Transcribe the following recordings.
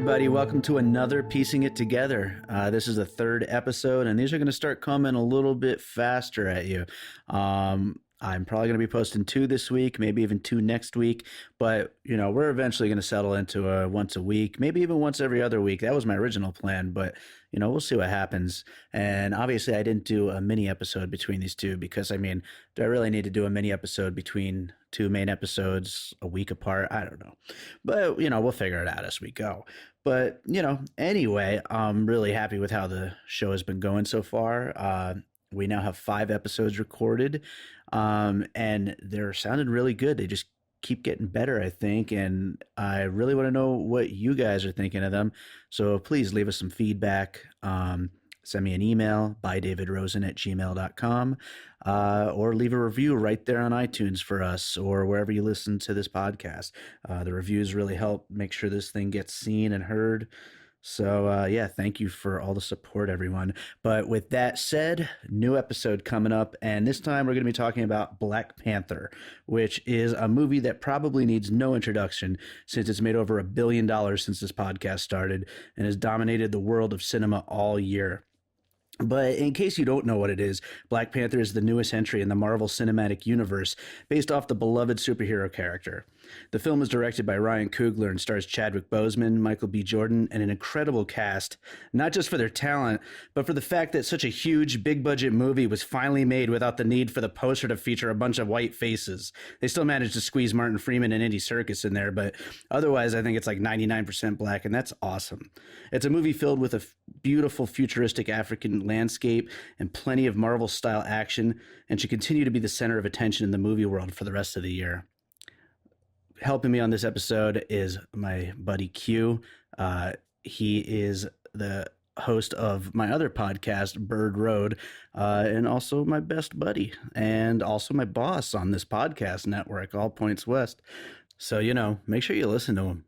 everybody. Welcome to another Piecing It Together. This is the third episode, and these are going to start coming a little bit faster at you. I'm probably going to be posting two this week, maybe even two next week. But, we're eventually going to settle into a once a week, maybe even once every other week. That was my original plan, but, we'll see what happens. And obviously, I didn't do a mini episode between these two because, do I really need to do a mini episode between two main episodes a week apart? I don't know. But, we'll figure it out as we go. But, anyway, I'm really happy with how the show has been going so far. We now have 5 episodes recorded, and they're sounding really good. They just keep getting better, I think, and I really want to know what you guys are thinking of them. So please leave us some feedback. Send me an email, bydavidrosen@gmail.com, or leave a review right there on iTunes for us or wherever you listen to this podcast. The reviews really help make sure this thing gets seen and heard. So, thank you for all the support, everyone. But with that said, new episode coming up. And this time we're going to be talking about Black Panther, which is a movie that probably needs no introduction since it's made over $1 billion since this podcast started and has dominated the world of cinema all year. But in case you don't know what it is, Black Panther is the newest entry in the Marvel Cinematic Universe based off the beloved superhero character. The film is directed by Ryan Coogler and stars Chadwick Boseman, Michael B. Jordan, and an incredible cast, not just for their talent, but for the fact that such a huge, big-budget movie was finally made without the need for the poster to feature a bunch of white faces. They still managed to squeeze Martin Freeman and Andy Serkis in there, but otherwise I think it's like 99% black, and that's awesome. It's a movie filled with a beautiful, futuristic African landscape and plenty of Marvel-style action, and should continue to be the center of attention in the movie world for the rest of the year. Helping me on this episode is my buddy Q. He is the host of my other podcast, Bird Road, and also my best buddy and also my boss on this podcast network, All Points West. So, make sure you listen to him.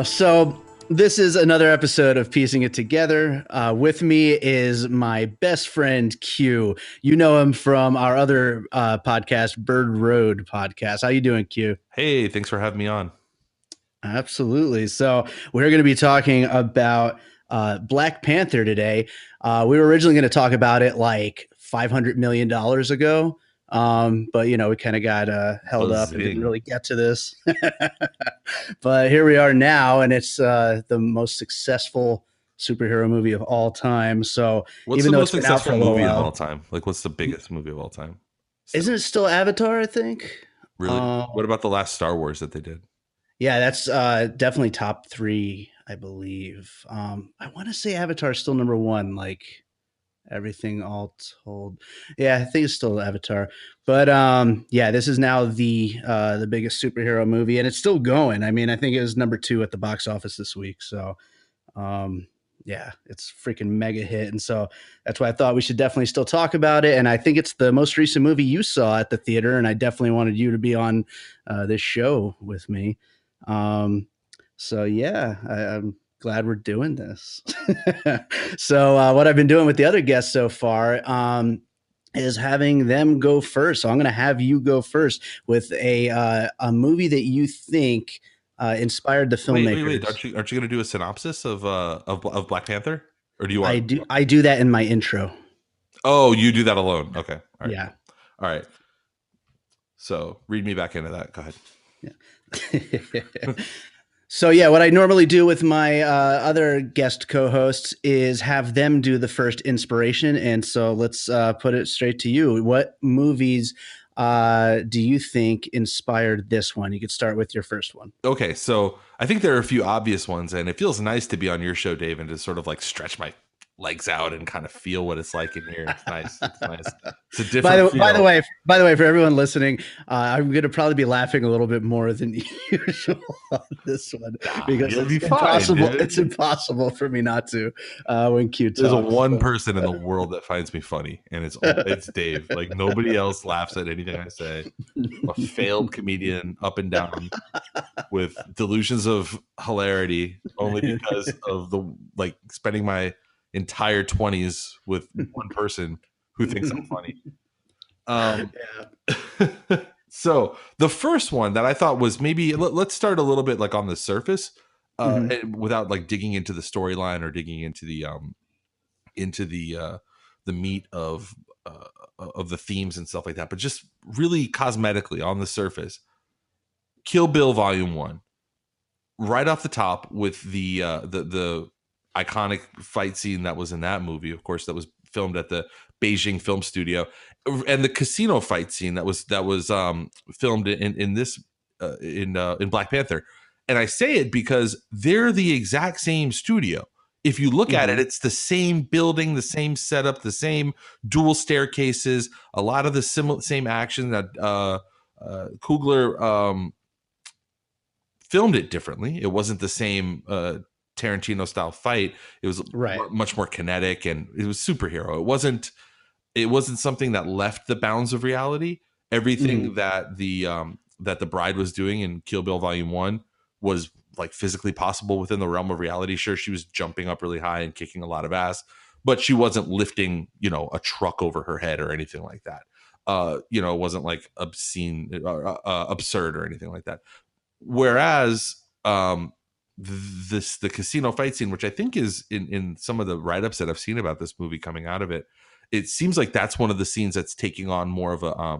So this is another episode of Piecing It Together. With me is my best friend, Q. You know him from our other podcast, Bird Road podcast. How you doing, Q? Hey, thanks for having me on. Absolutely. So we're going to be talking about Black Panther today. We were originally going to talk about it like $500 million ago. But we kind of got held up and didn't really get to this. But here we are now, and it's the most successful superhero movie of all time. So what's even the though most successful movie of all time? Like, what's the biggest movie of all time? Isn't it still Avatar, I think? Really? What about the last Star Wars that they did? Yeah, that's definitely top 3, I believe. I want to say Avatar is still number 1, like everything all told. Yeah, I think it's still Avatar. But this is now the biggest superhero movie, and it's still going. I think it was number 2 at the box office this week. So it's freaking mega hit. And so that's why I thought we should definitely still talk about it. And I think it's the most recent movie you saw at the theater, and I definitely wanted you to be on this show with me. I'm glad we're doing this. So what I've been doing with the other guests so far is having them go first. So I'm going to have you go first with a movie that you think inspired the filmmakers. Wait. Aren't you going to do a synopsis of Black Panther? Or do you want? I do that in my intro. Oh, you do that alone. Okay. All right. Yeah. All right. So read me back into that. Go ahead. Yeah. So what I normally do with my other guest co-hosts is have them do the first inspiration. And so let's put it straight to you. What movies do you think inspired this one? You could start with your first one. Okay, so I think there are a few obvious ones, and it feels nice to be on your show, Dave, and to sort of like stretch my legs out and kind of feel what it's like in here. It's nice. It's nice. It's a different by the way, for everyone listening, I'm going to probably be laughing a little bit more than usual on this one because it's impossible for me not to when Q talks. There's a one person in the world that finds me funny, and it's Dave. Like, nobody else laughs at anything I say. I'm a failed comedian up and down with delusions of hilarity only because of spending my entire 20s with one person who thinks I'm funny. So the first one that I thought was maybe let's start a little bit like on the surface, Mhm. without like digging into the storyline or digging into the meat of the themes and stuff like that, but just really cosmetically on the surface. Kill Bill Volume 1, right off the top with the iconic fight scene that was in that movie, of course, that was filmed at the Beijing Film Studio, and the casino fight scene that was filmed in Black Panther. And I say it because they're the exact same studio. If you look at it, Mhm. it's the same building, the same setup, the same dual staircases, a lot of the same action that Coogler filmed it differently. It wasn't the same Tarantino style fight. It was Right. much more kinetic, and it was superhero. It wasn't something that left the bounds of reality. Everything Mhm. that the bride was doing in Kill Bill Volume 1 was like physically possible within the realm of reality. Sure, she was jumping up really high and kicking a lot of ass, but she wasn't lifting, a truck over her head or anything like that. It wasn't like obscene, absurd or anything like that. Whereas the casino fight scene, which I think is in some of the write-ups that I've seen about this movie coming out of it, it seems like that's one of the scenes that's taking on more of a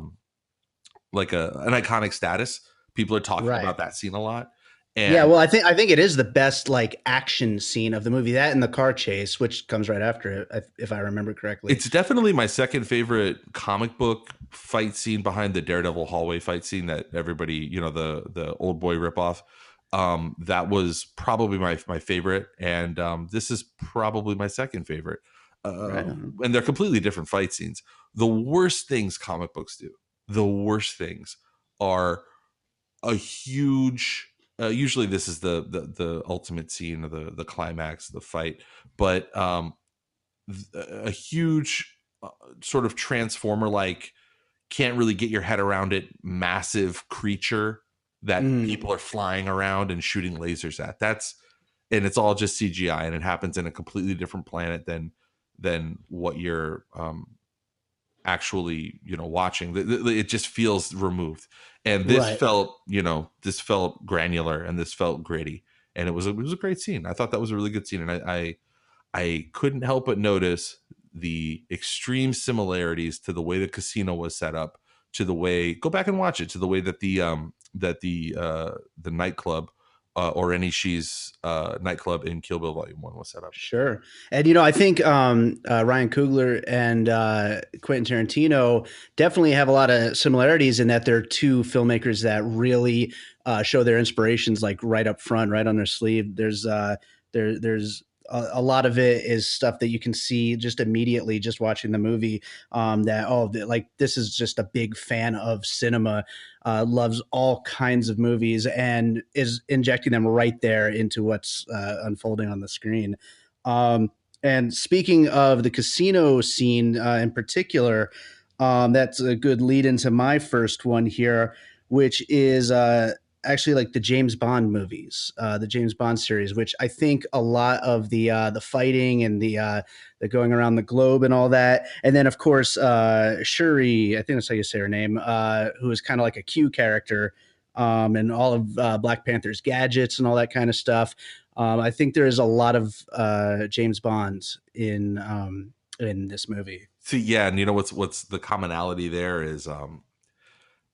like an iconic status. People are talking Right. about that scene a lot. Yeah, And well, I think it is the best like action scene of the movie. That and the car chase, which comes right after it, if I remember correctly. it's definitely my second favorite comic book fight scene behind the Daredevil hallway fight scene that everybody, the old boy ripoff. That was probably my favorite, and this is probably my second favorite. Right on. And they're completely different fight scenes. The worst things comic books do, the worst things are a huge. Usually, this is the ultimate scene of the climax, the fight, but a huge sort of transformer like, can't really get your head around it, massive creature that Mm. people are flying around and shooting lasers at. And it's all just CGI, and it happens in a completely different planet than what you're actually watching. It just feels removed, and Right. this felt granular, and this felt gritty, and it was a great scene. I thought that was a really good scene, and I couldn't help but notice the extreme similarities to the way the casino was set up, to the way, go back and watch it, to the way that the nightclub, or any she's nightclub in Kill Bill Volume 1 was set up. Sure. And I think Ryan Coogler and Quentin Tarantino definitely have a lot of similarities in that they're two filmmakers that really show their inspirations like right up front, right on their sleeve. There's a lot of it is stuff that you can see just immediately just watching the movie. Like this is just a big fan of cinema, loves all kinds of movies, and is injecting them right there into what's unfolding on the screen. Um, and speaking of the casino scene in particular, that's a good lead into my first one here, which is actually like the James Bond movies, the James Bond series, which I think a lot of the fighting and the going around the globe and all that, and then of course Shuri, I think that's how you say her name, who is kind of like a Q character, and all of Black Panther's gadgets and all that kind of stuff. I think there is a lot of James Bonds in this movie. See, yeah, and what's the commonality there is,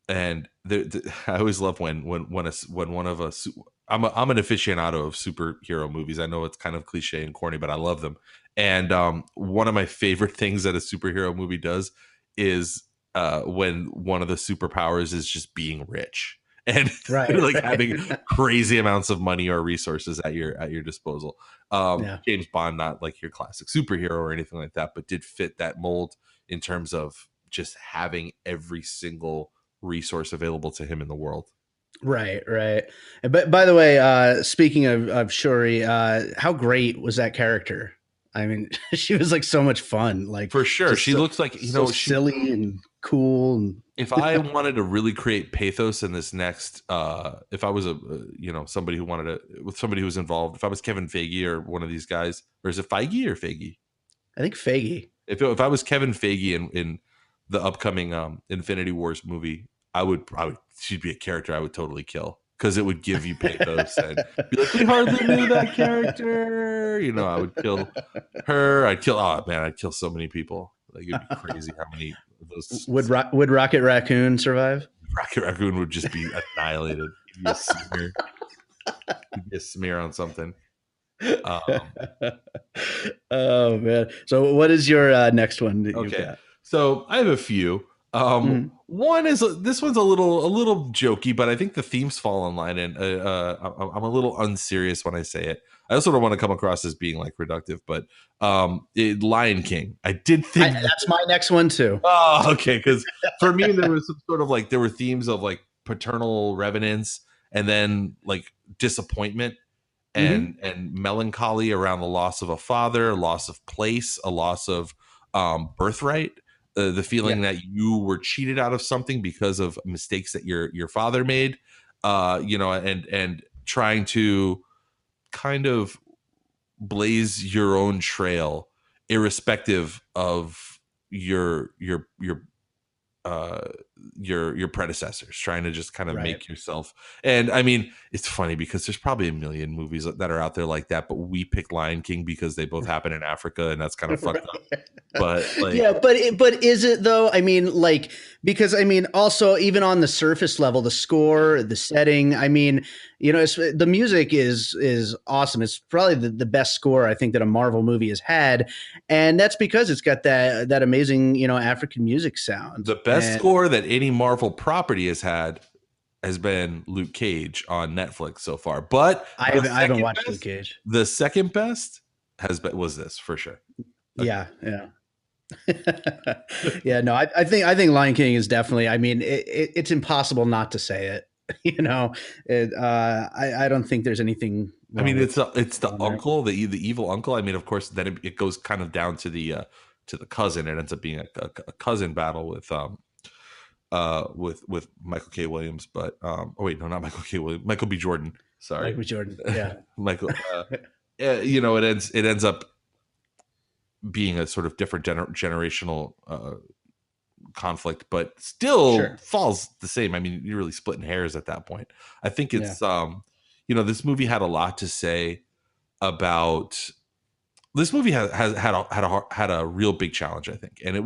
and I always love when one of us. I'm an aficionado of superhero movies. I know it's kind of cliche and corny, but I love them. And one of my favorite things that a superhero movie does is when one of the superpowers is just being rich and Right, like right. having crazy amounts of money or resources at your disposal. Yeah. James Bond, not like your classic superhero or anything like that, but did fit that mold in terms of just having every single resource available to him in the world. Right, right. But by the way, speaking of Shuri, how great was that character? I mean, she was like so much fun, like For sure. just She looks like, so she silly and cool. And if I wanted to really create pathos in this next, if I was somebody who wanted to, with somebody who was involved, if I was Kevin Feige or one of these guys, or is it Feige or Feige? I think Feige. If I was Kevin Feige in the upcoming Infinity Wars movie, I would she'd be a character I would totally kill because it would give you pathos and be like, we hardly knew that character. I would kill her. I'd kill so many people. Like it'd be crazy how many of those Would Rocket Raccoon survive? Rocket Raccoon would just be annihilated. He'd be a smear. He'd be a smear on something. Um, Oh man! So what is your next one that you've Okay, got? so I have a few. Mhm. One is this one's a little jokey, but I think the themes fall in line, and I'm a little unserious when I say it. I also don't want to come across as being like reductive, but Lion King. I did think, That's my next one too. oh, okay, because for me there was some sort of like there were themes of like paternal revenants, and then like disappointment Hmm. and melancholy around the loss of a father, loss of place, a loss of birthright, the feeling Yeah. that you were cheated out of something because of mistakes that your father made, and trying to kind of blaze your own trail, irrespective of your uh your predecessors, trying to just kind of Right. make yourself. And I mean, it's funny because there's probably a million movies that are out there like that, but we picked Lion King because they both happen in Africa, and that's kind of fucked up. Right. But like, Yeah, but is it though? I mean, like, because I mean, also even on the surface level, the score, the setting. I mean, the music is awesome. It's probably the best score I think that a Marvel movie has had, and that's because it's got that amazing African music sound. the best And score that any Marvel property has had has been Luke Cage on Netflix so far. But I haven't watched Luke Cage. the second best was this for sure. Yeah, yeah. Yeah, no, I think Lion King is definitely. I mean, it's impossible not to say it. I don't think there's anything I wrong mean, with it's the on there. uncle, the evil uncle. I mean, of course, then it goes kind of down to the cousin. It ends up being a cousin battle with Michael K. Williams. But oh wait, no, not Michael K. Williams, Michael B. Jordan. Sorry, Michael Jordan. Yeah, Michael. It ends up being a sort of different generational conflict, but still sure. falls the same. I mean, you're really splitting hairs at that point. I think Yeah. it's this movie had a lot to say about. This movie had a real big challenge, I think, and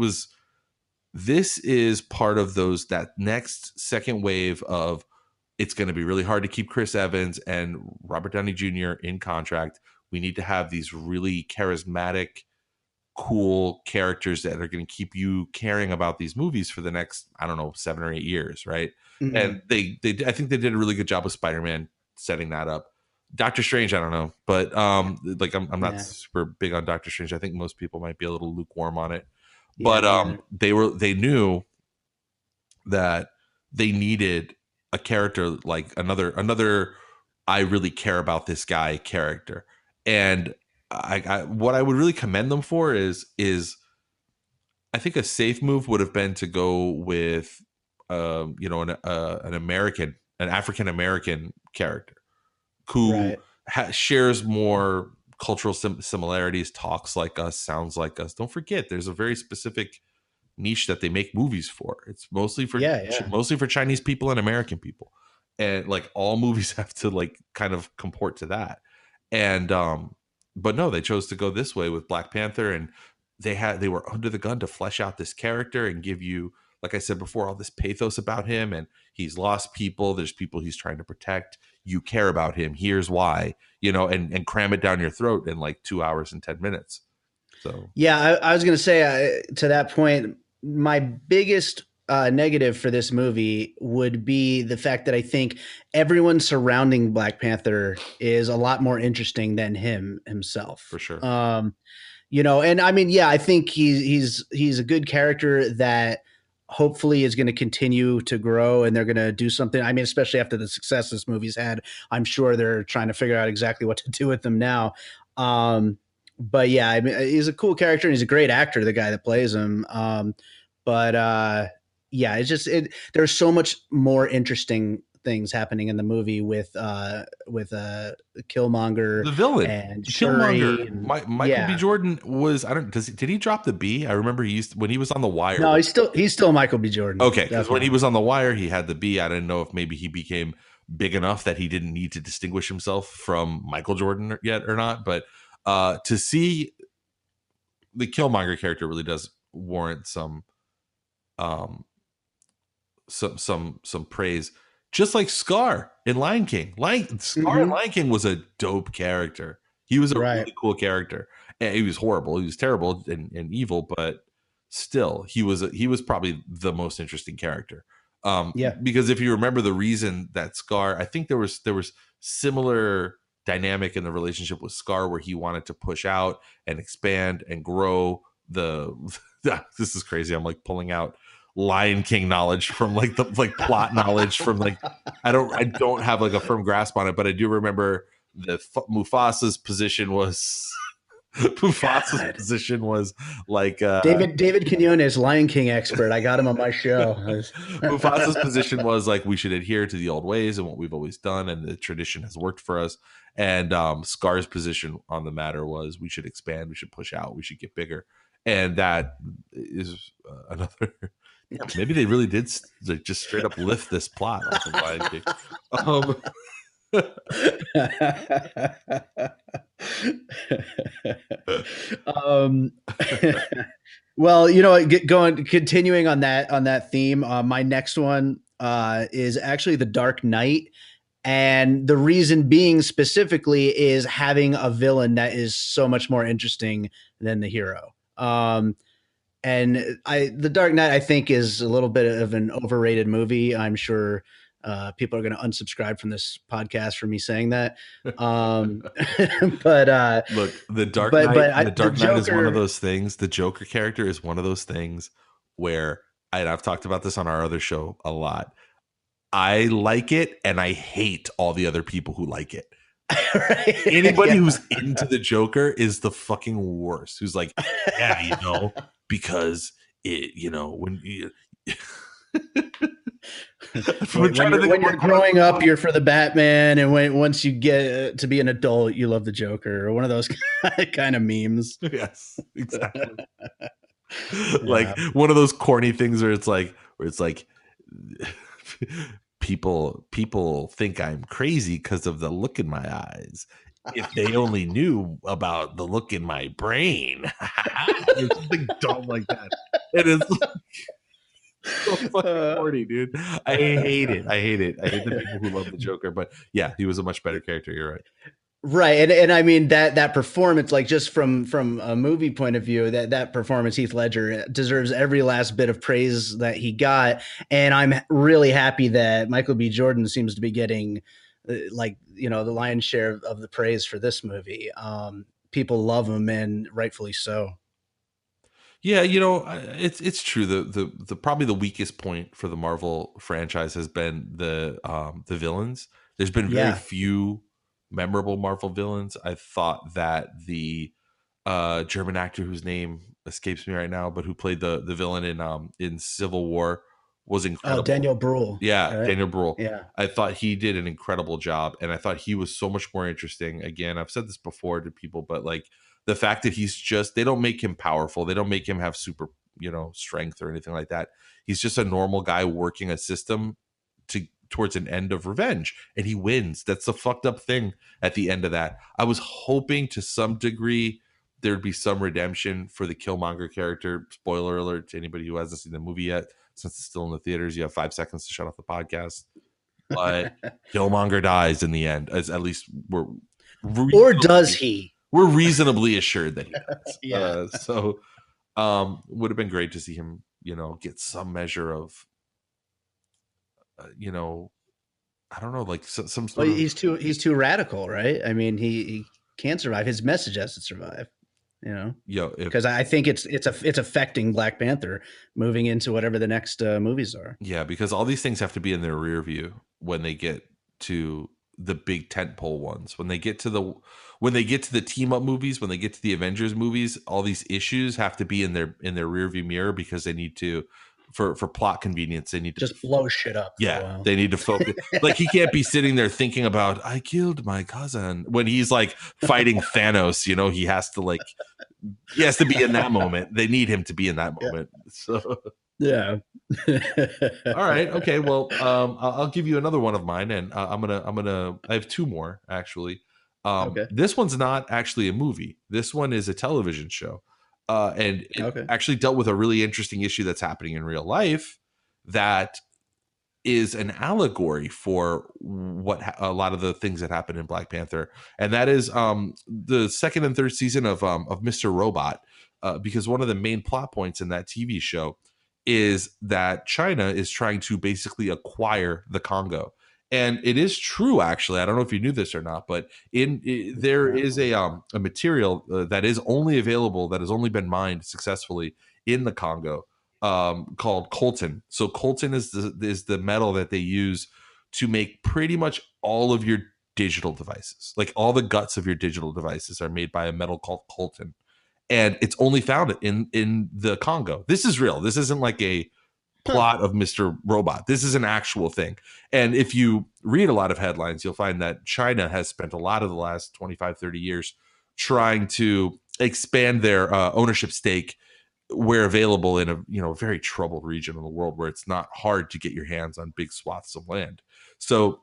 this is part of that next second wave of it's going to be really hard to keep Chris Evans and Robert Downey Jr. in contract. We need to have these really charismatic, cool characters that are going to keep you caring about these movies for the next, I don't know, 7 or 8 years, right? Mhm. And they I think they did a really good job with Spider-Man setting that up. Doctor Strange, I don't know, but like I'm not Yeah. super big on Doctor Strange. I think most people might be a little lukewarm on it, Yeah. but Me either. they knew that they needed a character like another I really care about this guy character. And what I would really commend them for is I think a safe move would have been to go with an African American character who Right. shares more cultural similarities, talks like us, sounds like us. Don't forget, there's a very specific niche that they make movies for. It's Yeah. Yeah. mostly for Chinese people and American people, and like all movies have to like kind of comport to that. And but no, they chose to go this way with Black Panther, and they were under the gun to flesh out this character and give you, like I said before, all this pathos about him. And he's lost people. There's people he's trying to protect. You care about him. Here's why, and cram it down your throat in like 2 hours and 10 minutes. So Yeah, I was going to say to that point, my biggest negative for this movie would be the fact that I think everyone surrounding Black Panther is a lot more interesting than him for himself. sure, And I mean, yeah, I think he's a good character that hopefully is going to continue to grow, and they're going to do something. I mean, especially after the success this movie's had, I'm sure they're trying to figure out exactly what to do with him now. But yeah, I mean, he's a cool character and he's a great actor, the guy that plays him. But yeah, it's just there's so much more interesting things happening in the movie with Killmonger The villain, and Killmonger. Shuri, and Michael B. yeah. Jordan was, I don't, did he drop the B? I remember when he was on The Wire. No, he's still Michael B. Jordan, Okay, because when he definitely. was on The Wire, he had the B. I didn't know if maybe he became big enough that he didn't need to distinguish himself from Michael Jordan yet or not. But to see the Killmonger character really does warrant um, some praise. Just like Scar in Lion King. Scar in Hmm. Lion King was a dope character. He was a Right. really cool character. And he was horrible. He was terrible and evil, but still, he was probably the most interesting character. Yeah. Because if you remember the reason that Scar, I think there was similar dynamic in the relationship with Scar where he wanted to push out and expand and grow the. This is crazy. I'm like pulling out Lion King knowledge from like the like plot knowledge from like I don't have like a firm grasp on it, but I do remember the Mufasa's position was Mufasa's God. position was like David Quinones, Lion King expert. I got him on my show. Mufasa's position was like we should adhere to the old ways and what we've always done, and the tradition has worked for us. And Scar's position on the matter was we should expand, we should push out, we should get bigger, and that is another. Maybe they really did like, just straight up lift this plot off of Lion King. um, well, continuing on that theme, my next one is actually The Dark Knight. And the reason being specifically is having a villain that is so much more interesting than the hero. And The Dark Knight, I think, is a little bit of an overrated movie. I'm sure people are going to unsubscribe from this podcast for me saying that. But Look, the Dark but Knight, but I, the the Dark Knight is one of Joker. those things. The Joker character is one of those things where I've talked about this on our other show a lot. I like it and I hate all the other people who like it. Right? Anybody Yeah. who's into the Joker is the fucking worst. Who's like, yeah, because when you I'm when trying to you're think of when you're what quote. growing up, you're for the Batman, and once you get to be an adult, you love the Joker, or one of those kind of memes. Yes, exactly. Like Yeah. one of those corny things where it's like people think I'm crazy because of the look in my eyes. If they only knew about the look in my brain. It's something dumb like that. It is so fucking corny, dude. I hate it. I hate it. I hate the people who love the Joker. But yeah, he was a much better character. You're right. Right, and I mean that performance, like just from a movie point of view, that performance, Heath Ledger deserves every last bit of praise that he got, and I'm really happy that Michael B. Jordan seems to be getting the lion's share of the praise for this movie. People love him, and rightfully so. Yeah, it's true. The probably the weakest point for the Marvel franchise has been the villains. There's been very Yeah. few memorable Marvel villains. I thought that the German actor whose name escapes me right now, but who played the villain in Civil War was Oh, incredible. Daniel Bruhl. Yeah, Right. Daniel Bruhl. Yeah. I thought he did an incredible job, and I thought he was so much more interesting. Again, I've said this before to people, but like the fact that they don't make him powerful, they don't make him have super, strength or anything like that. He's just a normal guy working a system towards an end of revenge, and he wins. That's the fucked up thing at the end of that. I was hoping to some degree there'd be some redemption for the Killmonger character. Spoiler alert to anybody who hasn't seen the movie yet. Since it's still in the theaters, you have 5 seconds to shut off the podcast. But Killmonger dies in the end. As at least Or does he? we're reasonably assured that he does. Yeah. So would have been great to see him, get some measure of, I don't know, like some Well, sort of. he's too radical, right? I mean, he can't survive. His message has to survive. If Because I think it's affecting Black Panther moving into whatever the next movies are. Yeah, because all these things have to be in their rear view when they get to the big tentpole ones. When they get to the team up movies, when they get to the Avengers movies, all these issues have to be in their rear view mirror because they need to for plot convenience, they need to Just blow shit up for a yeah, while. they need to focus. Like he can't be sitting there thinking about I killed my cousin when he's like fighting Thanos. You know, he has to be in that moment. They need him to be in that Yeah. moment. So Yeah. all right, okay. Well, I'll give you another one of mine, and I have two more actually. Okay. This one's not actually a movie. This one is a television show, and it Okay. actually dealt with a really interesting issue that's happening in real life that is an allegory for a lot of the things that happen in Black Panther, and that is the second and third season of Mr. Robot, because one of the main plot points in that TV show is that China is trying to basically acquire the Congo. And it is true, actually. I don't know if you knew this or not, but there is a material that is only available, that has only been mined successfully in the Congo, called coltan. So coltan is the metal that they use to make pretty much all of your digital devices. Like all the guts of your digital devices are made by a metal called coltan, and it's only found in the Congo. This is real. This isn't like a Huh. plot of Mr. Robot. This is an actual thing. And if you read a lot of headlines, you'll find that China has spent a lot of the last 25, 30 years trying to expand their ownership stake where available in a very troubled region of the world where it's not hard to get your hands on big swaths of land. So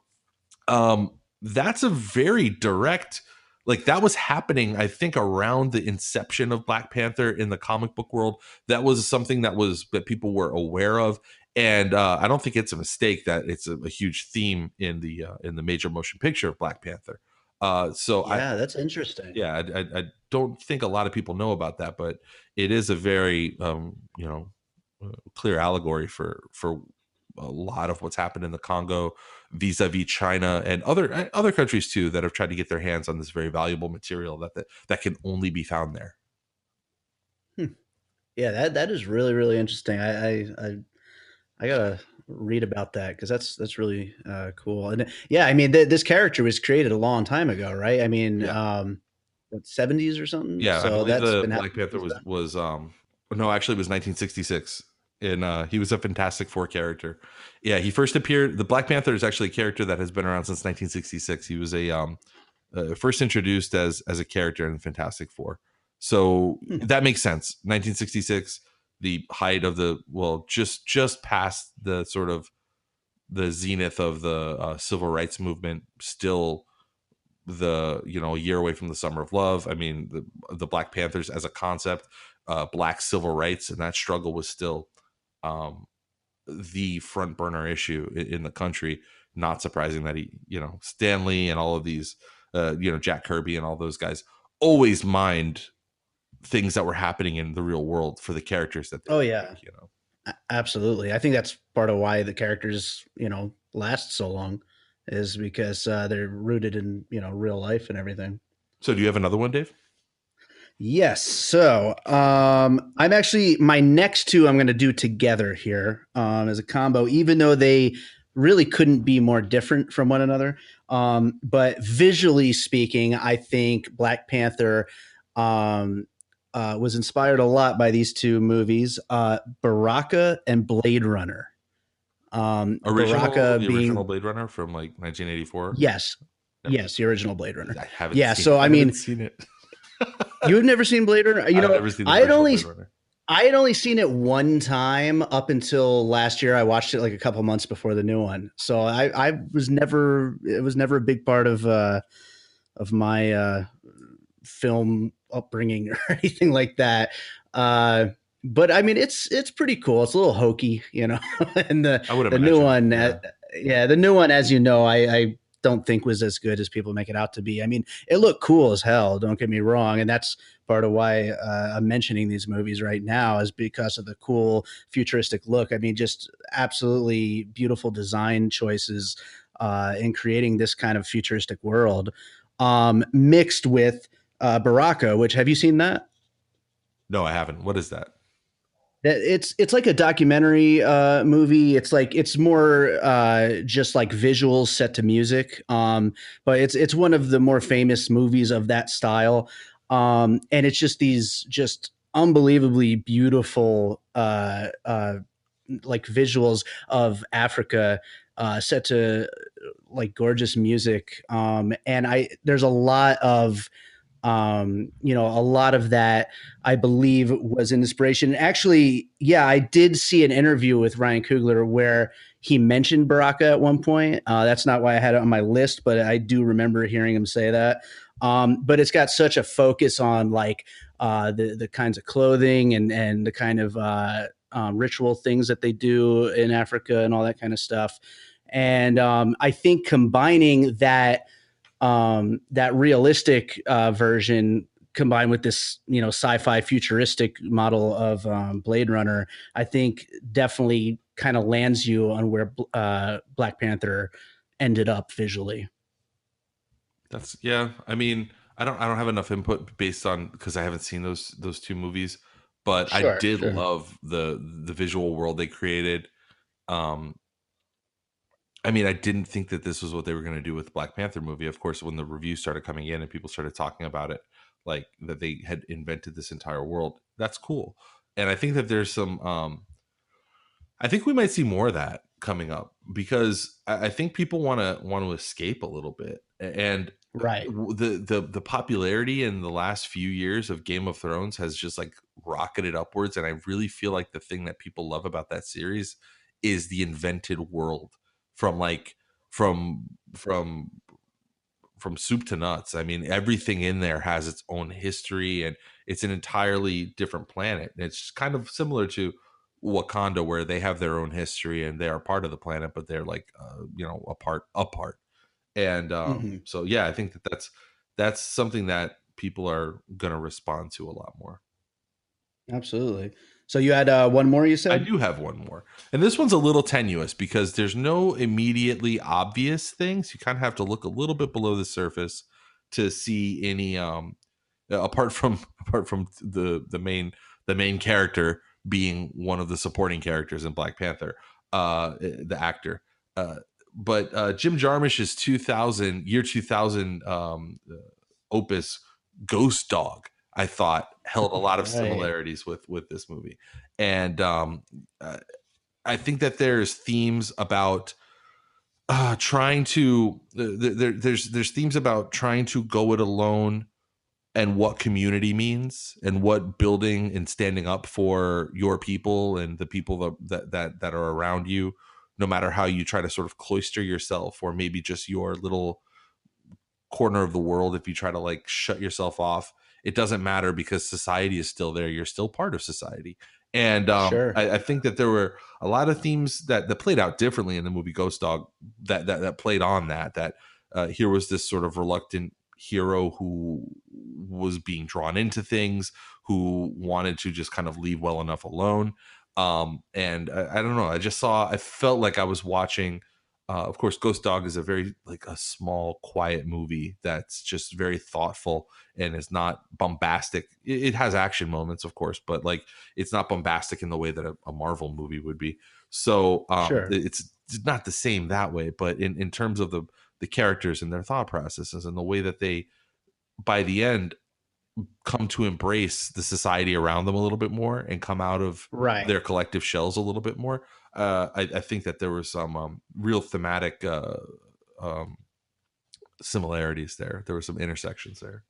that's a very direct, like that was happening, I think, around the inception of Black Panther in the comic book world. That was something that people were aware of, and I don't think it's a mistake that it's a huge theme in the major motion picture of Black Panther. So I Yeah, that's interesting. yeah, I don't think a lot of people know about that, but it is a very clear allegory for a lot of what's happened in the Congo vis-a-vis China and other countries too that have tried to get their hands on this very valuable material that can only be found there. Hmm. Yeah, that is really really interesting. I gotta read about that because that's really cool. And yeah, I mean, this character was created a long time ago, right? I mean, Yeah, what, 70s or something. yeah. I So believe that's the been Black happening Panther since was then. no, actually, it was 1966. And he was a Fantastic Four character. Yeah, he first appeared. The Black Panther is actually a character that has been around since 1966. He was a first introduced as a character in the Fantastic Four. So Hmm. that makes sense. 1966, the height of just past the sort of the zenith of the civil rights movement, still a year away from the Summer of Love. I mean, the Black Panthers as a concept, black civil rights, and that struggle was still um, the front burner issue in the country. Not surprising that Stanley and all of these, Jack Kirby and all those guys always mind things that were happening in the real world for the characters that they Oh would yeah, make. absolutely. I think that's part of why the characters last so long, is because they're rooted in real life and everything. So, do you have another one, Dave? Yes. So I'm actually, my next two I'm going to do together here as a combo, even though they really couldn't be more different from one another. But visually speaking, I think Black Panther was inspired a lot by these two movies, Baraka and Blade Runner. The Baraka original being, Blade Runner from like 1984. yes, Never, yes, the original Blade Runner. I haven't Yeah. seen it. So I I haven't mean, seen it. you've never seen Blade Runner? I've never seen the I had original only Blade Runner. I had only seen it one time up until last year. I watched it like a couple months before the new one. So I was never, it was never a big part of my film upbringing or anything like that. But I mean, it's pretty cool. It's a little hokey, and I would the new imagine. one, Yeah. yeah, the new one, as you know, I don't think was as good as people make it out to be. I mean, it looked cool as hell. Don't get me wrong, and that's part of why I'm mentioning these movies right now, is because of the cool futuristic look. I mean, just absolutely beautiful design choices in creating this kind of futuristic world, mixed with Baraka. Which, have you seen that? No, I haven't. What is that? It's like a documentary movie. It's like, it's more just like visuals set to music. But it's one of the more famous movies of that style. And it's just these just unbelievably beautiful like visuals of Africa, set to like gorgeous music. And I there's a lot of a lot of that I believe was an inspiration. Actually, yeah, I did see an interview with Ryan Coogler where he mentioned Baraka at one point. That's not why I had it on my list, but I do remember hearing him say that. But it's got such a focus on like the kinds of clothing and the kind of ritual things that they do in Africa and all that kind of stuff. And I think combining that realistic version combined with this sci-fi futuristic model of Blade Runner, I think definitely kind of lands you on where Black Panther ended up visually. That's yeah. I mean, I don't have enough input based on because I haven't seen those two movies, but I Sure, did sure. love the visual world they created. Um, I mean, I didn't think that this was what they were going to do with the Black Panther movie. Of course, when the reviews started coming in and people started talking about it, like that they had invented this entire world. That's cool, and I think that there's some. I think we might see more of that coming up because I think people want to escape a little bit, and Right. the popularity in the last few years of Game of Thrones has just like rocketed upwards, and I really feel like the thing that people love about that series is the invented world from like from from from soup to nuts. I mean, everything in there has its own history and it's an entirely different planet. And it's kind of similar to Wakanda, where they have their own history and they are part of the planet, but they're like, apart. And Hmm. so, yeah, I think that that's something that people are going to respond to a lot more. Absolutely. So you had one more, you I said? do have one more. And this one's a little tenuous because there's no immediately obvious things. You kind of have to look a little bit below the surface to see any apart from apart from the main character being one of the supporting characters in Black Panther, the actor. But Jim Jarmusch's 2000 opus Ghost Dog, I thought held a lot of Right. similarities with this movie, and uh, I think that there's themes about trying to there's themes about trying to go it alone and what community means and what building and standing up for your people and the people that are around you, no matter how you try to sort of cloister yourself or maybe just your little corner of the world. If you try to like shut yourself off, it doesn't matter because society is still there. You're still part of society. And Sure. I think that there were a lot of themes that played out differently in the movie Ghost Dog that played on that here was this sort of reluctant hero who was being drawn into things, who wanted to just kind of leave well enough alone. And I don't know, I felt like I was watching of course, Ghost Dog is a very like a small, quiet movie that's just very thoughtful and is not bombastic. It has action moments, of course, but like it's not bombastic in the way that a Marvel movie would be. So Sure. it's not the same that way. But in terms of the characters and their thought processes and the way that they, by the end, come to embrace the society around them a little bit more and come out of Right. their collective shells a little bit more. I think that there was some real thematic um, similarities there. There were some intersections there.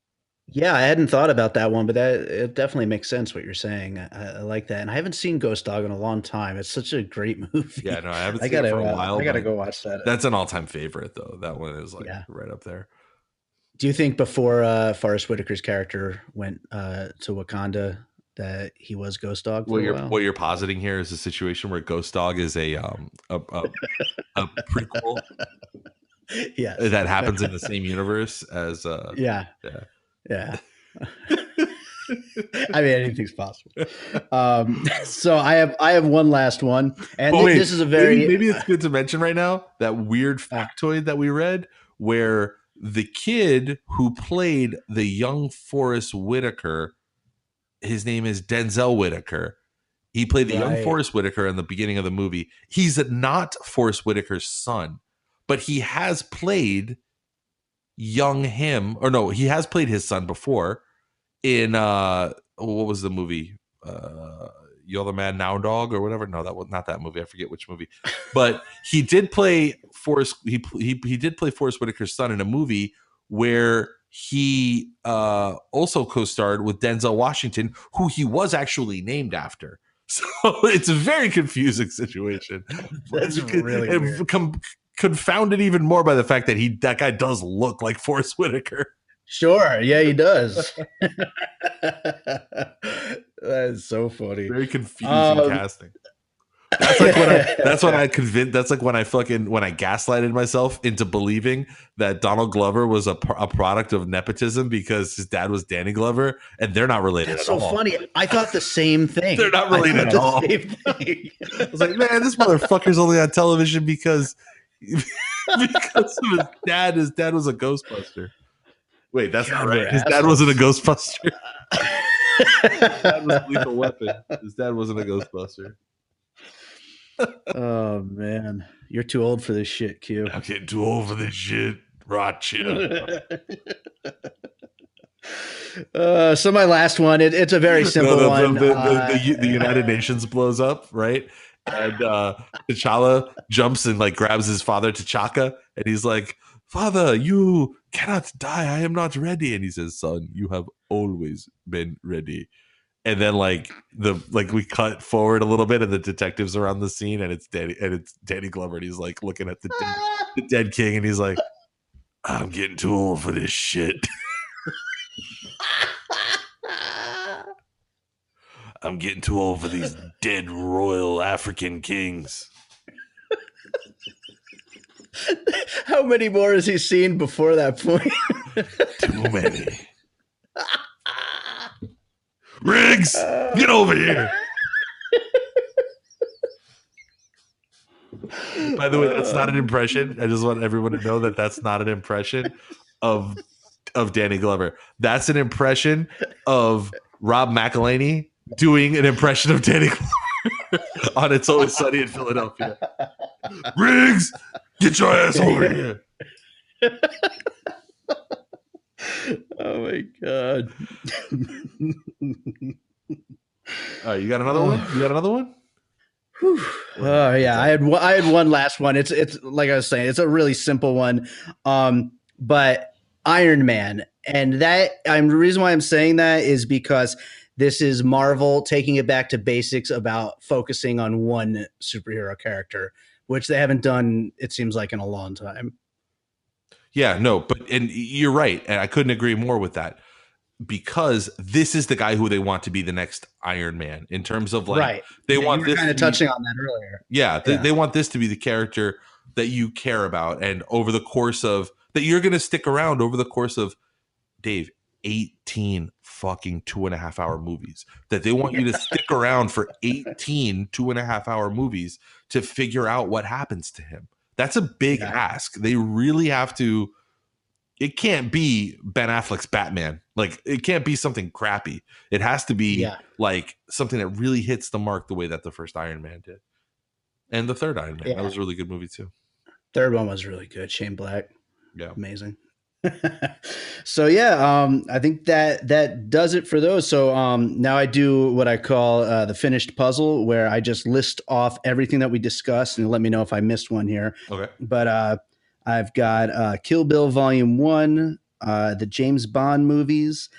Yeah, I hadn't thought about that one, but that it definitely makes sense what you're saying. I like that, and I haven't seen Ghost Dog in a long time. It's such a great Yeah, movie. no, I haven't seen it for a while, I gotta but go watch that. that's an all-time favorite though. That one is like Yeah. right up there. Do you think before Forrest Whitaker's character went to Wakanda that he was Ghost Dog What for a you're while? what you're positing here is a situation where Ghost Dog is a prequel Yes. that happens in the same universe as Yeah. yeah. Yeah. I mean, anything's possible. So I have one last one, and But wait, this is a maybe very maybe it's good to mention right now that weird factoid that we read where the kid who played the young Forrest Whitaker, his name is Denzel Whitaker. He played the young right. Forrest Whitaker in the beginning of the movie. He's not Forrest Whitaker's son, but he has played young him, or no, he has played his son before in what was the movie? You're the Man Now Dog or whatever. No, that was not that movie. I forget which movie. But he did play Forrest. He did play Forrest Whitaker's son in a movie where he also co-starred with Denzel Washington, who he was actually named after. So it's a very confusing situation. That's really weird. Confounded even more by the fact that that guy does look like Forrest Whitaker. Sure. Yeah, he does. That is so funny. Very confusing casting. That's like when I gaslighted myself into believing that Donald Glover was a product of nepotism because his dad was Danny Glover, and they're not related. That's at so all. funny. I thought the same thing. They're not related at all. I was like, man, this motherfucker's only on television because of his dad. His dad was a Ghostbuster. Wait, that's not right. His dad wasn't a Ghostbuster. His dad was Lethal Weapon. His dad wasn't a Ghostbuster. Oh man, you're too old for this shit, Q. I'm getting too old for this shit. Rocha. So my last one, it's a very simple one. The United Nations blows up, right? And T'Challa jumps and like grabs his father T'Chaka, and he's like, "Father, you cannot die. I am not ready." And he says, "Son, you have always been ready." And then we cut forward a little bit, and the detectives are on the scene, and it's Danny Glover, and he's like looking at the dead king, and he's like, "I'm getting too old for this shit." I'm getting too old for these dead royal African kings. How many more has he seen before that point? Too many. Riggs, get over here. By the way, that's not an impression. I just want everyone to know that that's not an impression of Danny Glover. That's an impression of Rob McElhenney doing an impression of Danny Glover on It's Always Sunny in Philadelphia. Riggs, get your ass over here. Oh my god. All right, you got another one? You got another one? Oh yeah, I had one last one. It's like I was saying, it's a really simple one. But Iron Man, and the reason why I'm saying that is because this is Marvel taking it back to basics about focusing on one superhero character, which they haven't done, it seems like, in a long time. Yeah, no, and you're right, and I couldn't agree more with that, because this is the guy who they want to be the next Iron Man in terms of right. They want this kind of touching on that earlier. Yeah, they want this to be the character that you care about, and over the course of that you're going to stick around over the course of, Dave, 18 fucking 2.5-hour movies, that they want you to stick around for 18 2.5-hour movies to figure out what happens to him. That's a big ask. They really have to. It can't be Ben Affleck's Batman. Like, it can't be something crappy. It has to be like something that really hits the mark the way that the first Iron Man did. And the third Iron Man, that was a really good movie too. Third one was really good. Shane Black. Yeah. Amazing. So I think that does it for those. So now I do what I call the finished puzzle, where I just list off everything that we discussed and let me know if I missed one here. Okay. But I've got Kill Bill Volume 1, the James Bond movies,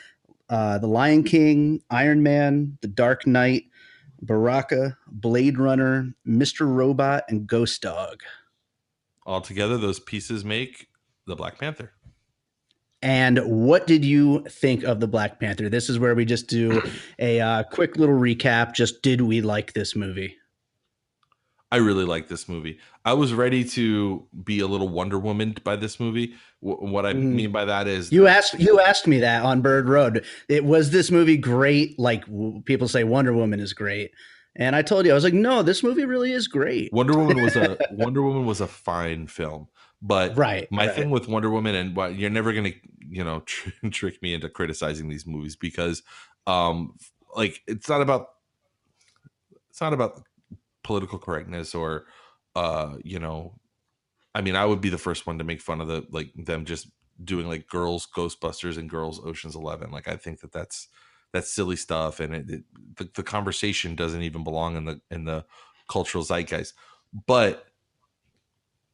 The Lion King, Iron Man, The Dark Knight, Baraka, Blade Runner, Mr. Robot, and Ghost Dog. Altogether, those pieces make the Black Panther. And what did you think of the Black Panther? This is where we just do a quick little recap. Just, did we like this movie? I really like this movie. I was ready to be a little Wonder Woman by this movie. What I mean by that is, you asked me that on Bird Road. It was this movie great? Like people say Wonder Woman is great. And I told you, I was like, no, this movie really is great. Wonder Woman was a fine film. But my thing with Wonder Woman, and you're never going to, trick me into criticizing these movies, because it's not about political correctness or, I would be the first one to make fun of them just doing like girls Ghostbusters and girls Ocean's 11. Like, I think that's that's silly stuff, and the conversation doesn't even belong in the cultural zeitgeist. But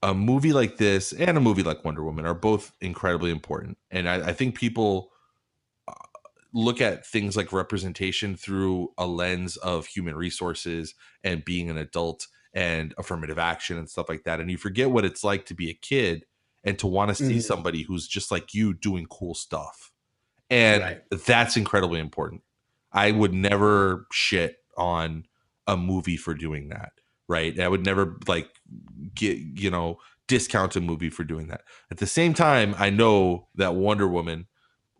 a movie like this and a movie like Wonder Woman are both incredibly important, and I think people look at things like representation through a lens of human resources and being an adult and affirmative action and stuff like that, and you forget what it's like to be a kid and to want to see Mhm. somebody who's just like you doing cool stuff, and Right. that's incredibly important. I would never shit on a movie for doing that, right? I would never like get, discount a movie for doing that. At the same time, I know that Wonder Woman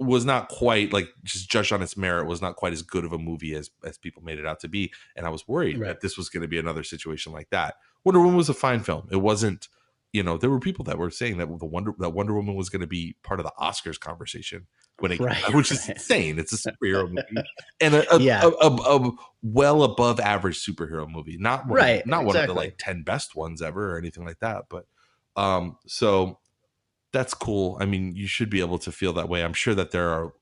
was not quite, like, just judged on its merit, was not quite as good of a movie as people made it out to be, and I was worried Right. that this was going to be another situation like that. Wonder Woman was a fine film. It wasn't, there were people that were saying that Wonder Woman was going to be part of the Oscars conversation when it came Right. out, which is Right. insane. It's a superhero movie and a, Yeah. a well above average superhero movie, Right. not one of the like Exactly. 10 best ones ever or anything like that. But so that's cool. I mean, you should be able to feel that way. I'm sure that there are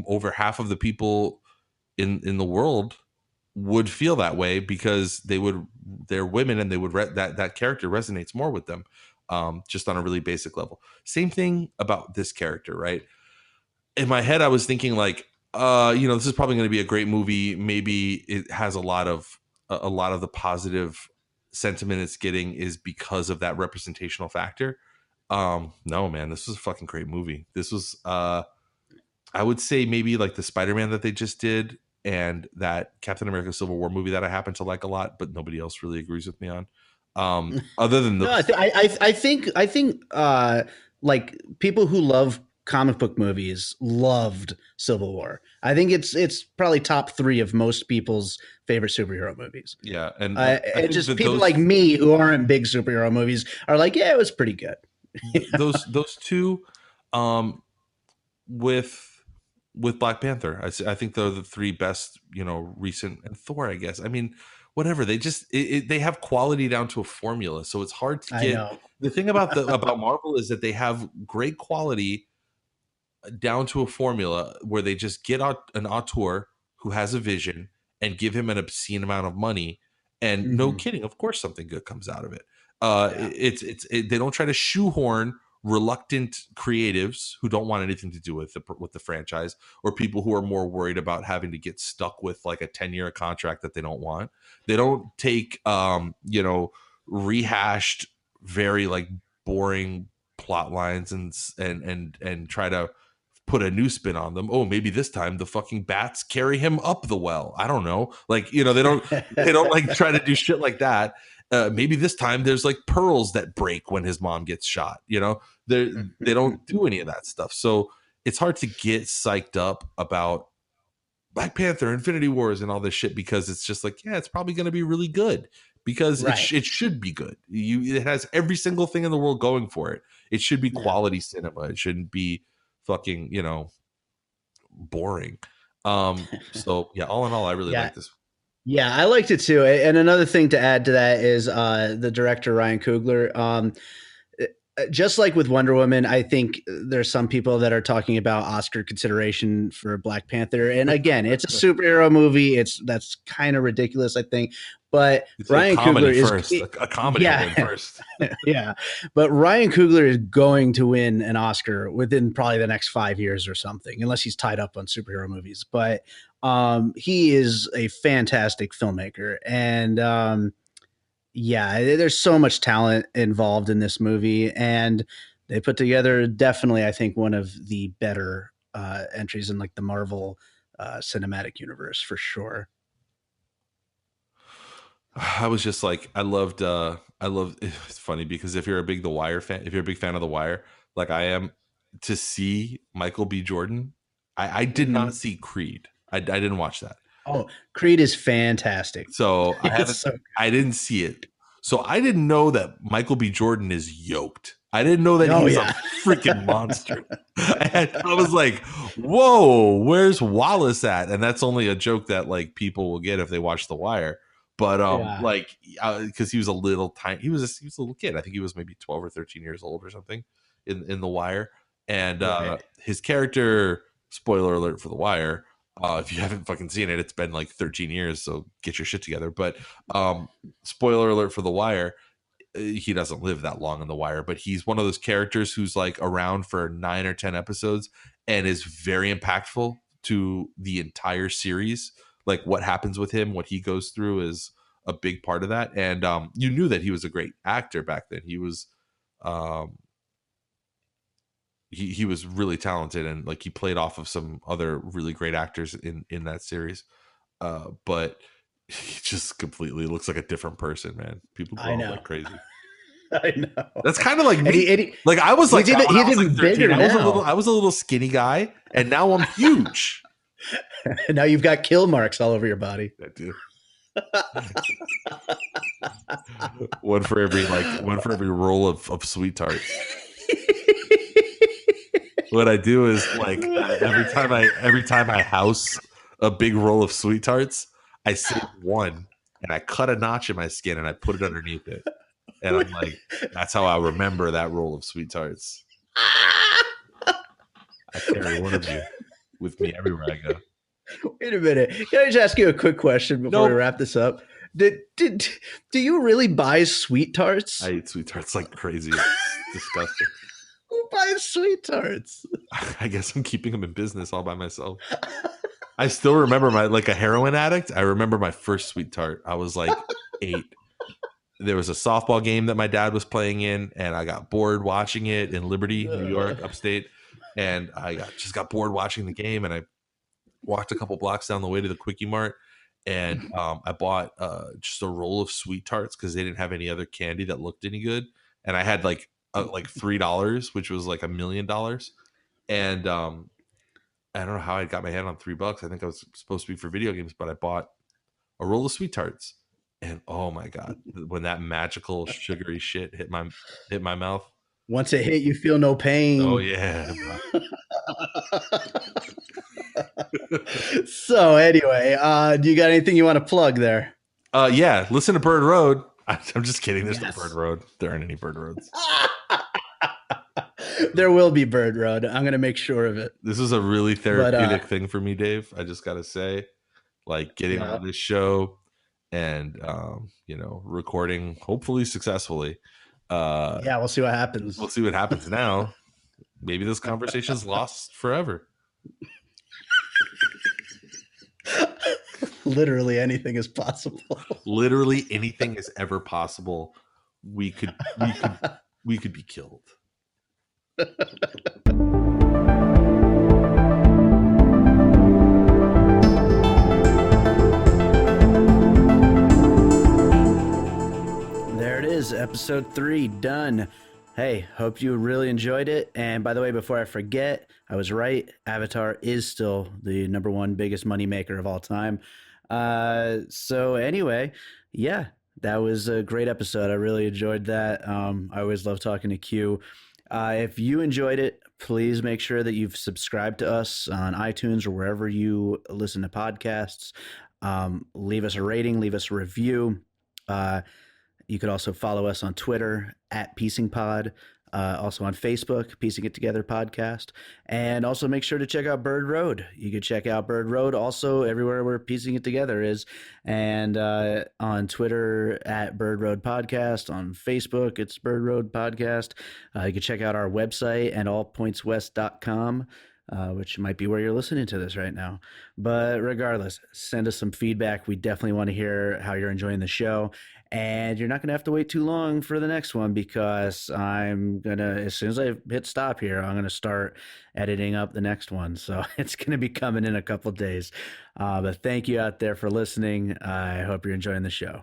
over half of the people in the world would feel that way because they're women and they would that character resonates more with them, just on a really basic level. Same thing about this character, right? In my head I was thinking like, this is probably going to be a great movie. Maybe it has a lot of the positive sentiment it's getting is because of that representational factor. No, man, this was a fucking great movie. This was, I would say maybe like the Spider-Man that they just did and that Captain America Civil War movie that I happen to like a lot, but nobody else really agrees with me on. Other than No, those, I think like people who love comic book movies loved Civil War. I think it's probably top three of most people's favorite superhero movies. yeah, and I And think just that people like me who aren't big superhero movies are like, yeah, it was pretty good. those two, um, with Black Panther. I think they're the three best, recent, and Thor, I guess. I mean, whatever. They just they have quality down to a formula, so it's hard to I get. know. The thing about about Marvel is that they have great quality down to a formula where they just get out an auteur who has a vision and give him an obscene amount of money, and no Hmm. kidding, of course something good comes out of it. Yeah. They don't try to shoehorn reluctant creatives who don't want anything to do with the franchise, or people who are more worried about having to get stuck with like a 10-year contract that they don't want. They don't take rehashed, very like boring plot lines and try to put a new spin on them. Oh, maybe this time the fucking bats carry him up the well. I don't know. Like, they don't like try to do shit like that. Maybe this time there's like pearls that break when his mom gets shot. They don't do any of that stuff. So it's hard to get psyched up about Black Panther, Infinity Wars, and all this shit because it's just like, yeah, it's probably going to be really good because Right. it should be good. It has every single thing in the world going for it. It should be Yeah. quality cinema. It shouldn't be fucking, boring. So yeah, all in all, I really Yeah. like this. Yeah, I liked it too. And another thing to add to that is the director Ryan Coogler. Just like with Wonder Woman, I think there's some people that are talking about Oscar consideration for Black Panther. And again, it's a superhero movie. That's kind of ridiculous, I think. But It's a Ryan comedy Coogler is, first. A comedy will win yeah, first. yeah. But Ryan Coogler is going to win an Oscar within probably the next 5 years or something, unless he's tied up on superhero movies. But he is a fantastic filmmaker, and yeah, there's so much talent involved in this movie, and they put together definitely, I think, one of the better entries in like the Marvel cinematic universe for sure. I was just like, I love. It's funny because if you're a big The Wire fan, if you're a big fan of The Wire, like I am, to see Michael B. Jordan, I did not Hmm. see Creed. I didn't watch that. Oh, Creed is fantastic. So It's so I didn't see it. So I didn't know that Michael B. Jordan is yoked. I didn't know that oh he's a yeah, freaking monster. I was like, whoa, where's Wallace at? And that's only a joke that like people will get if they watch The Wire. But yeah, like, because he was a little tiny, he was a little kid. I think he was maybe 12 or 13 years old or something in The Wire. And right. his character, spoiler alert for The Wire, If you haven't fucking seen it, it's been like 13 years, so get your shit together. But spoiler alert for The Wire, he doesn't live that long in The Wire, but he's one of those characters who's like around for 9 or 10 episodes and is very impactful to the entire series. Like what happens with him, what he goes through is a big part of that. And you knew that he was a great actor back then. He was um, he was really talented, and like he played off of some other really great actors in that series. But he just completely looks like a different person, man. People I grow up know. like crazy. I know. That's kind of like And me. Like I was like he's that when I was even like 13. bigger now. I was a little skinny guy, and now I'm huge. And now you've got kill marks all over your body. I do. One for every roll of sweet tarts. What I do is like every time I house a big roll of sweet tarts, I save one and I cut a notch in my skin and I put it underneath it. And I'm like, that's how I remember that roll of sweet tarts. I carry one of you with me everywhere I go. Wait a minute. Can I just ask you a quick question before we wrap this up? Do you really buy sweet tarts? I eat sweet tarts like crazy. It's disgusting. Who buys sweet tarts? I guess I'm keeping them in business all by myself. I still remember like a heroin addict. I remember my first sweet tart. I was like 8. There was a softball game that my dad was playing in, and I got bored watching it in Liberty, New York, upstate. And I just got bored watching the game, and I walked a couple blocks down the way to the Quickie Mart, and I bought just a roll of sweet tarts because they didn't have any other candy that looked any good, and I had like $3, which was like $1 million, and I don't know how I got my hand on $3. I think I was supposed to be for video games, but I bought a roll of sweet tarts, and oh my god, when that magical sugary shit hit my mouth. Once it hit, you feel no pain. Oh yeah. So anyway, do you got anything you want to plug there? Yeah, listen to Bird Road. I'm just kidding. There's no Bird Road. There aren't any Bird Roads. There will be Bird Road. I'm going to make sure of it. This is a really therapeutic thing for me, Dave. I just got to say, like getting on this show and, recording hopefully successfully. Yeah, we'll see what happens. We'll see what happens now. Maybe this conversation is lost forever. Literally anything is possible. Literally anything is ever possible. We could be killed. There it is, episode 3 done. Hey, hope you really enjoyed it. And by the way, before I forget, I was right. Avatar is still the #1 biggest moneymaker of all time. So anyway, yeah, that was a great episode. I really enjoyed that. I always love talking to Q. If you enjoyed it, please make sure that you've subscribed to us on iTunes or wherever you listen to podcasts. Leave us a rating, leave us a review. You could also follow us on Twitter at PiecingPod, also on Facebook, Piecing It Together Podcast, and also make sure to check out Bird Road. You could check out Bird Road also everywhere where Piecing It Together is, and on Twitter at Bird Road Podcast, on Facebook it's Bird Road Podcast. You can check out our website and allpointswest.com. Which might be where you're listening to this right now. But regardless, send us some feedback. We definitely want to hear how you're enjoying the show. And you're not going to have to wait too long for the next one because I'm going to, as soon as I hit stop here, I'm going to start editing up the next one. So it's going to be coming in a couple days. But thank you out there for listening. I hope you're enjoying the show.